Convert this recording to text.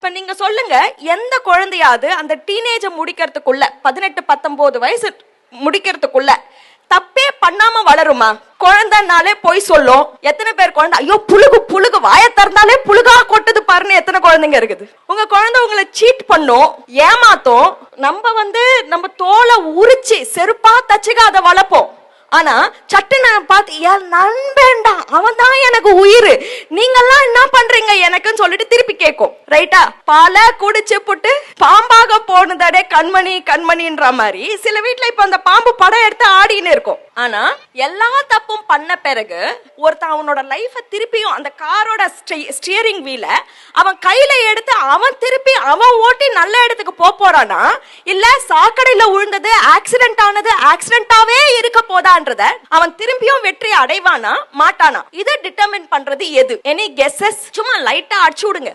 இப்ப நீங்க சொல்லுங்க, எந்த குழந்தையாவது அந்த டீனேஜ் முடிக்கிறதுக்குள்ள 18-19 வயசு முடிக்கிறதுக்குள்ள தப்பே பண்ணாம வளருமா? குழந்தைனாலே போய் சொல்லும். எத்தனை பேர் குழந்தை ஐயோ புழுகு புழுகு வாய திறந்தாலே புழுகா கொட்டுது பாருன்னு எத்தனை குழந்தைங்க இருக்குது. உங்க குழந்தை உங்களை சீட் பண்ணும், ஏமாத்தும். நம்ம தோலை உரிச்சு செருப்பா தச்சுக்க அதை வளர்ப்போம். ஆனா சட்டுன்னு பார்த்து என் நண்பன்டா, அவன் தான் எனக்கு உயிர், நீங்கெல்லாம் என்ன பண்றீங்க எனக்குன்னு சொல்லிட்டு திருப்பி கேட்கும். ரைட்டா? பால குடிச்சு புட்டு பாம்பாக போனதடே கண்மணி கண்மணின்ற மாதிரி சில வீட்டுல இப்ப அந்த பாம்பு படம் எடுத்து ஆடின்னு இருக்கும். ஆனா எல்லா தப்பும் பண்ண பிறகு ஒருத்தன் அவனோட லைஃப திருப்பியும் அந்த காரோட ஸ்டியரிங் வீல அவன் கையில எடுத்து அவன் ஓட்டி நல்ல இடத்துக்கு போறானா, இல்ல சாக்கடையில விழுந்தது ஆக்சிடென்ட் ஆனது ஆக்சிடென்டாவே இருக்க போதான்றத அவன் திரும்பியும் வெற்றி அடைவானா மாட்டானா, இதை டிட்டர்மின் பண்றது எது? Any guesses? சும்மா லைட்டா அடிச்சு விடுங்க.